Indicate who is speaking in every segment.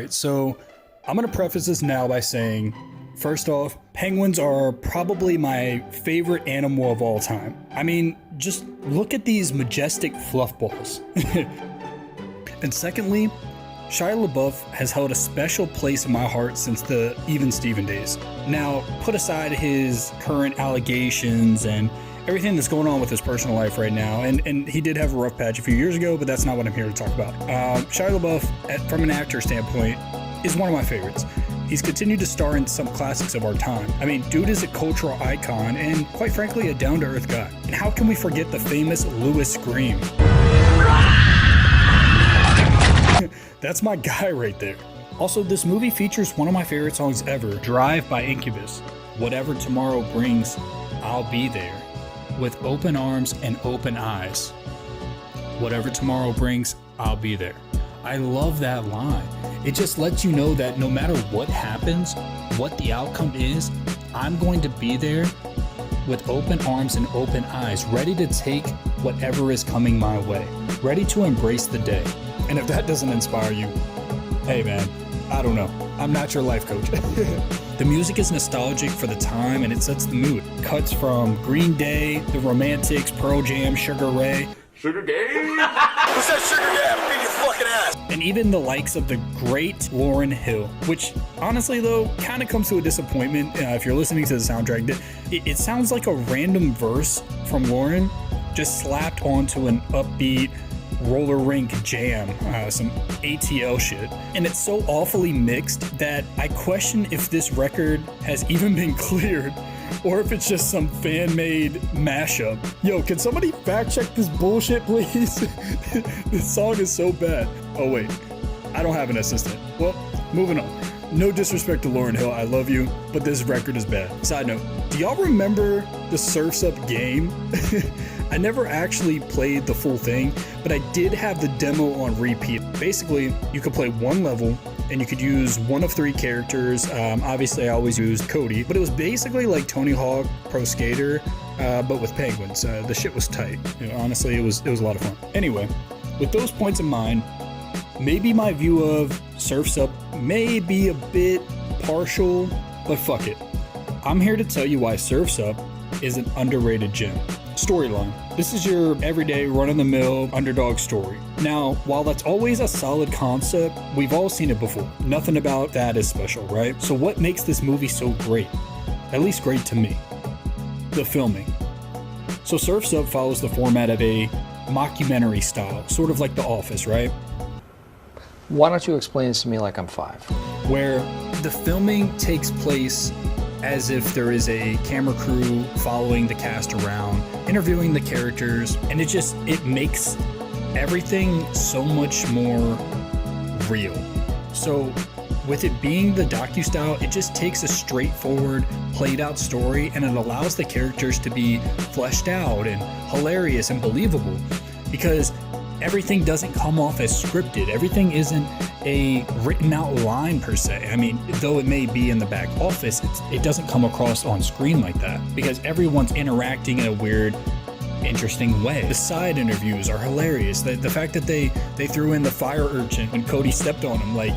Speaker 1: right, so I'm gonna preface this now by saying, first off, penguins are probably my favorite animal of all time. I mean, just look at these majestic fluff balls. And secondly, Shia LaBeouf has held a special place in my heart since the Even Steven days. Now, put aside his current allegations and everything that's going on with his personal life right now, and he did have a rough patch a few years ago, but that's not what I'm here to talk about. Shia LaBeouf, from an actor standpoint, is one of my favorites. He's continued to star in some classics of our time. I mean, dude is a cultural icon and, quite frankly, a down-to-earth guy. And how can we forget the famous Lewis scream? That's my guy right there. Also, this movie features one of my favorite songs ever, Drive by Incubus. Whatever tomorrow brings, I'll be there. With open arms and open eyes. Whatever tomorrow brings, I'll be there. I love that line. It just lets you know that no matter what happens, what the outcome is, I'm going to be there with open arms and open eyes, ready to take whatever is coming my way, ready to embrace the day. And if that doesn't inspire you, hey man, I don't know. I'm not your life coach. The music is nostalgic for the time and it sets the mood. Cuts from Green Day, The Romantics, Pearl Jam, Sugar Ray.
Speaker 2: Sugar Gay? Who said Sugar Gay? I'm beating your fucking ass.
Speaker 1: And even the likes of the great Lauryn Hill, which honestly though, kind of comes to a disappointment if you're listening to the soundtrack. It sounds like a random verse from Lauryn just slapped onto an upbeat roller rink jam, some ATL shit. And it's so awfully mixed that I question if this record has even been cleared or if it's just some fan-made mashup. Yo, can somebody fact check this bullshit, please? This song is so bad. Oh wait, I don't have an assistant. Well, moving on. No disrespect to Lauryn Hill, I love you, but this record is bad. Side note, do y'all remember the Surf's Up game? I never actually played the full thing, but I did have the demo on repeat. Basically, you could play one level and you could use one of three characters. Obviously, I always used Cody, but it was basically like Tony Hawk Pro Skater, but with penguins. The shit was tight. You know, honestly, it was a lot of fun. Anyway, with those points in mind, maybe my view of Surf's Up may be a bit partial, but fuck it. I'm here to tell you why Surf's Up is an underrated gem. Storyline. This is your everyday run-of-the-mill underdog story. Now, while that's always a solid concept, we've all seen it before. Nothing about that is special, right? So what makes this movie so great? At least great to me. The filming. So Surf's Up follows the format of a mockumentary style, sort of like The Office, right?
Speaker 3: Why don't you explain this to me like I'm 5?
Speaker 1: Where the filming takes place as if there is a camera crew following the cast around, interviewing the characters, and it makes everything so much more real. So with it being the docu-style, it just takes a straightforward, played out story and it allows the characters to be fleshed out and hilarious and believable, because everything doesn't come off as scripted. Everything isn't a written out line per se. I mean, though it may be in the back office, it doesn't come across on screen like that because everyone's interacting in a weird, interesting way. The side interviews are hilarious. The fact that they threw in the fire urchin when Cody stepped on him, like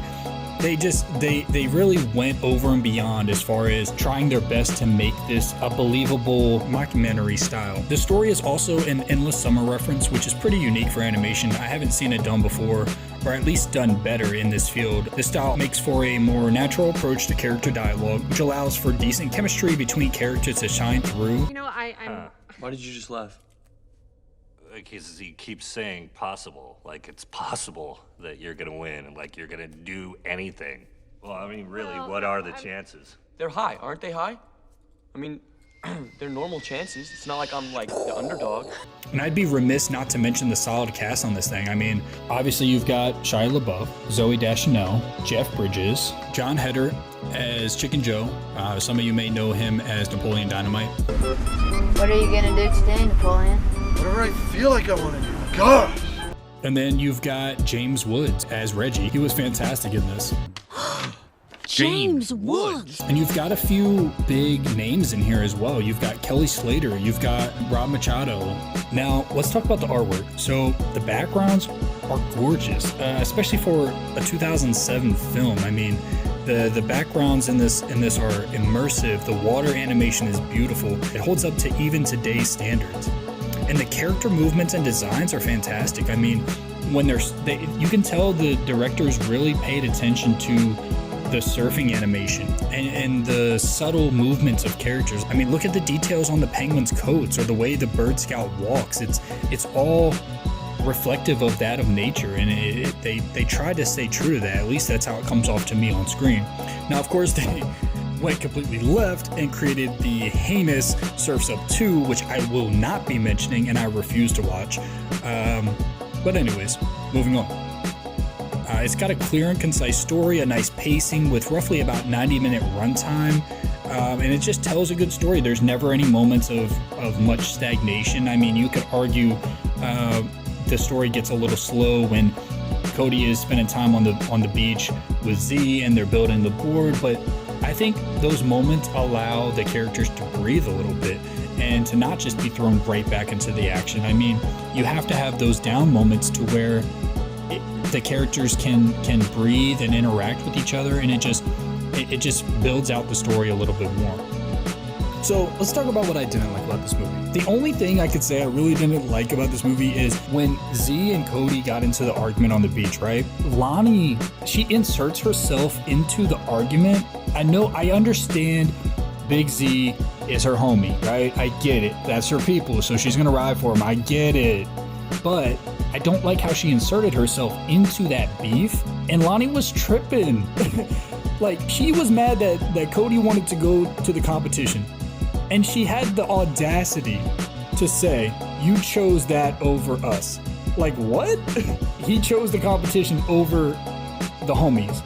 Speaker 1: they really went over and beyond as far as trying their best to make this a believable mockumentary style. The story is also an endless summer reference, which is pretty unique for animation. I haven't seen it done before, or at least done better in this field. This style makes for a more natural approach to character dialogue, which allows for decent chemistry between characters to shine through.
Speaker 4: You know, I'm...
Speaker 5: Why did you just laugh?
Speaker 6: Like he keeps saying possible, like it's possible that you're gonna win and like you're gonna do anything. Well, I mean, really, what are the chances?
Speaker 5: They're high, aren't they high? I mean, they're normal chances. It's not like I'm like the underdog.
Speaker 1: And I'd be remiss not to mention the solid cast on this thing. I mean, obviously you've got Shia LaBeouf, Zooey Deschanel, Jeff Bridges, John Heder as Chicken Joe. Some of you may know him as Napoleon Dynamite.
Speaker 7: What are you gonna do today, Napoleon?
Speaker 2: Whatever I feel like I want to do. Gosh!
Speaker 1: And then you've got James Woods as Reggie. He was fantastic in this.
Speaker 4: James Woods!
Speaker 1: And you've got a few big names in here as well. You've got Kelly Slater, you've got Rob Machado. Now, let's talk about the artwork. So the backgrounds are gorgeous, especially for a 2007 film. I mean, the backgrounds in this are immersive. The water animation is beautiful. It holds up to even today's standards. And the character movements and designs are fantastic. I mean, when you can tell the directors really paid attention to the surfing animation and the subtle movements of characters. I mean, look at the details on the penguin's coats or the way the Bird Scout walks. It's all reflective of that of nature, and they try to stay true to that. At least that's how it comes off to me on screen. Now, of course, they went completely left and created the heinous Surf's Up 2, which I will not be mentioning and I refuse to watch. But anyways, moving on. It's got a clear and concise story, a nice pacing with roughly about 90-minute runtime, and it just tells a good story. There's never any moments of much stagnation. I mean, you could argue the story gets a little slow when Cody is spending time on the beach with Z and they're building the board, but I think those moments allow the characters to breathe a little bit and to not just be thrown right back into the action. I mean, you have to have those down moments to where the characters can breathe and interact with each other, and it just builds out the story a little bit more. So let's talk about what I didn't like about this movie. The only thing I could say I really didn't like about this movie is when Z and Cody got into the argument on the beach, right? Lonnie, she inserts herself into the argument. I understand Big Z is her homie, right? I get it. That's her people, so she's gonna ride for him. I get it. But I don't like how she inserted herself into that beef, and Lonnie was tripping. Like, she was mad that Cody wanted to go to the competition, and she had the audacity to say, "You chose that over us." Like, what? He chose the competition over the homies.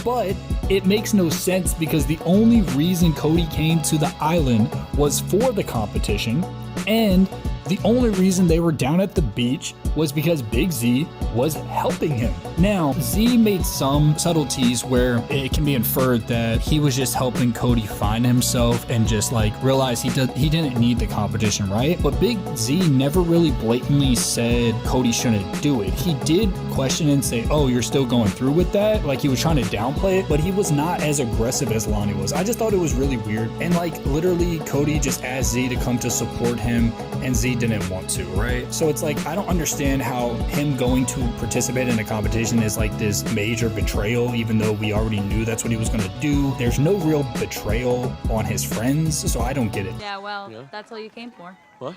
Speaker 1: But it makes no sense because the only reason Cody came to the island was for the competition, and the only reason they were down at the beach was because Big Z was helping him. Now, Z made some subtleties where it can be inferred that he was just helping Cody find himself and just like realize he didn't need the competition, right? But Big Z never really blatantly said Cody shouldn't do it. He did question and say, "Oh, you're still going through with that?" Like, he was trying to downplay it, but he was not as aggressive as Lonnie was. I just thought it was really weird. And like, literally, Cody just asked Z to come to support him, and Z didn't want to, right? So it's like, I don't understand how him going to participate in a competition is like this major betrayal, even though we already knew that's what he was going to do. There's no real betrayal on his friends, so I don't get it.
Speaker 8: Yeah, well, that's all you came for.
Speaker 5: What?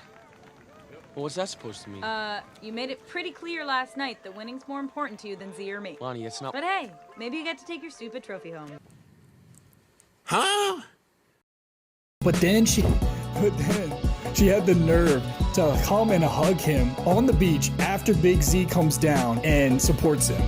Speaker 5: Well, what's that supposed to mean?
Speaker 8: You made it pretty clear last night that winning's more important to you than Z or me.
Speaker 5: Lonnie, it's not.
Speaker 8: But hey, maybe you get to take your stupid trophy home.
Speaker 2: Huh?
Speaker 1: But then she had the nerve to come and hug him on the beach after Big Z comes down and supports him.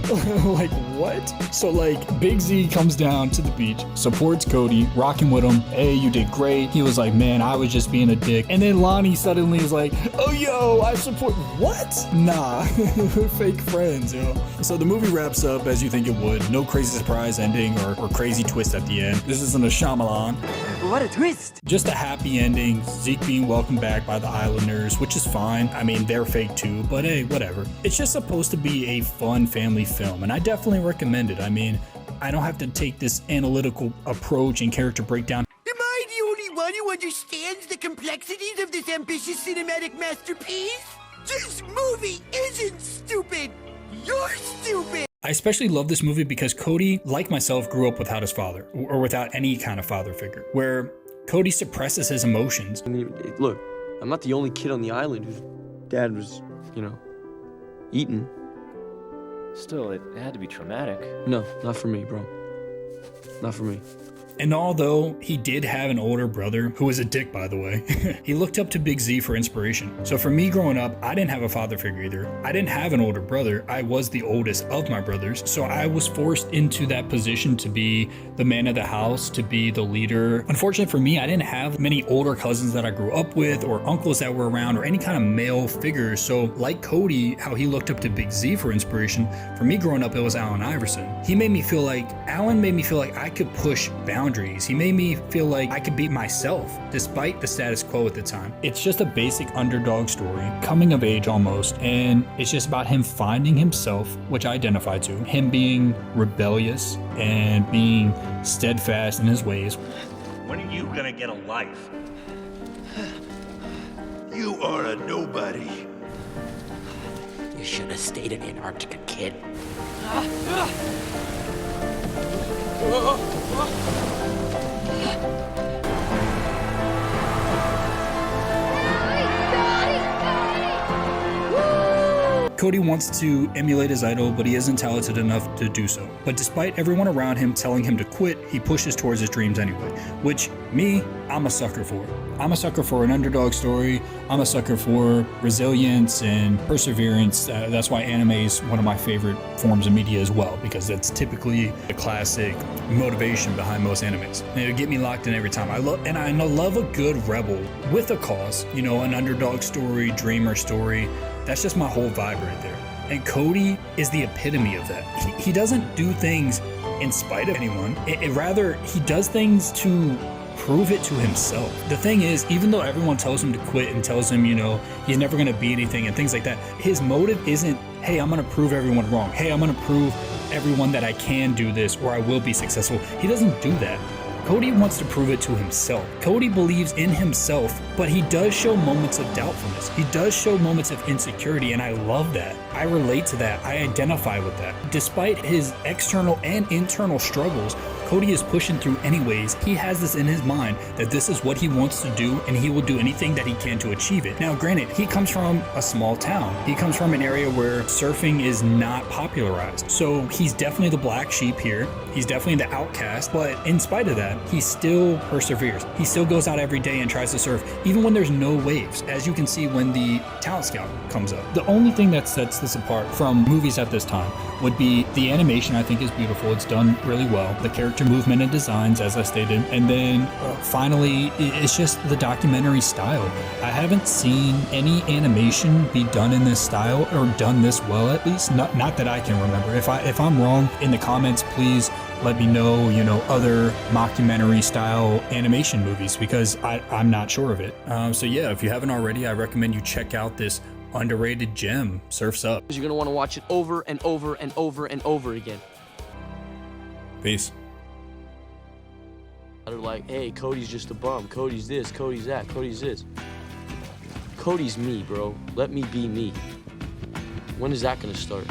Speaker 1: Like, what? So like, Big Z comes down to the beach, supports Cody, rocking with him. Hey, you did great. He was like, man, I was just being a dick. And then Lonnie suddenly is like, oh, yo, I support. What? Nah, fake friends, yo. So the movie wraps up as you think it would. No crazy surprise ending or crazy twist at the end. This isn't a Shyamalan.
Speaker 9: What a twist!
Speaker 1: Just a happy ending. Zeke being welcomed back by the Islanders, which is fine. I mean, they're fake too, but hey, whatever. It's just supposed to be a fun family film, and I definitely recommend it. I mean, I don't have to take this analytical approach and character breakdown.
Speaker 9: Am I the only one who understands the complexities of this ambitious cinematic masterpiece? This movie isn't stupid! You're stupid!
Speaker 1: I especially love this movie because Cody, like myself, grew up without his father, or without any kind of father figure, where Cody suppresses his emotions.
Speaker 5: I mean, look, I'm not the only kid on the island whose dad was, eaten.
Speaker 10: Still, it had to be traumatic.
Speaker 5: No, not for me, bro. Not for me.
Speaker 1: And although he did have an older brother, who was a dick, by the way, he looked up to Big Z for inspiration. So for me growing up, I didn't have a father figure either. I didn't have an older brother. I was the oldest of my brothers. So I was forced into that position to be the man of the house, to be the leader. Unfortunately for me, I didn't have many older cousins that I grew up with, or uncles that were around, or any kind of male figures. So like Cody, how he looked up to Big Z for inspiration, for me growing up, it was Allen Iverson. Alan made me feel like I could push boundaries boundaries. He made me feel like I could be myself despite the status quo at the time. It's just a basic underdog story, coming of age almost, and it's just about him finding himself, which I identify to, him being rebellious and being steadfast in his ways.
Speaker 6: When are you gonna get a life?
Speaker 2: You are a nobody.
Speaker 9: You should have stayed in Antarctica, kid.
Speaker 1: Cody wants to emulate his idol, but he isn't talented enough to do so. But despite everyone around him telling him to quit, he pushes towards his dreams anyway, which I'm a sucker for. I'm a sucker for an underdog story. I'm a sucker for resilience and perseverance. That's why anime is one of my favorite forms of media as well, because it's typically the classic motivation behind most animes. And it'll get me locked in every time. I love a good rebel with a cause, you know, an underdog story, dreamer story. That's just my whole vibe right there. And Cody is the epitome of that. He doesn't do things in spite of anyone. Rather, he does things to prove it to himself. The thing is, even though everyone tells him to quit and tells him, you know, he's never going to be anything and things like that, his motive isn't, hey, I'm going to prove everyone wrong. Hey, I'm going to prove everyone that I can do this or I will be successful. He doesn't do that. Cody wants to prove it to himself. Cody believes in himself, but he does show moments of doubtfulness. He does show moments of insecurity, and I love that. I relate to that. I identify with that. Despite his external and internal struggles, Cody is pushing through anyways. He has this in his mind that this is what he wants to do, and he will do anything that he can to achieve it. Now, granted, he comes from a small town. He comes from an area where surfing is not popularized. So he's definitely the black sheep here. He's definitely the outcast, but in spite of that, he still perseveres. He still goes out every day and tries to surf, even when there's no waves, as you can see when the talent scout comes up. The only thing that sets this apart from movies at this time would be the animation. I think is beautiful. It's done really well. The character movement and designs, as I stated. And then finally, it's just the documentary style. I haven't seen any animation be done in this style or done this well, at least. Not that I can remember. If I'm wrong, in the comments, please let me know, you know, other mockumentary style animation movies, because I'm not sure of it. So yeah, if you haven't already, I recommend you check out this underrated gem, Surf's Up.
Speaker 5: You're gonna want to watch it over and over and over and over again.
Speaker 1: Peace.
Speaker 5: They're like, hey, Cody's just a bum. Cody's this, Cody's that, Cody's this. Cody's me, bro. Let me be me. When is that gonna start?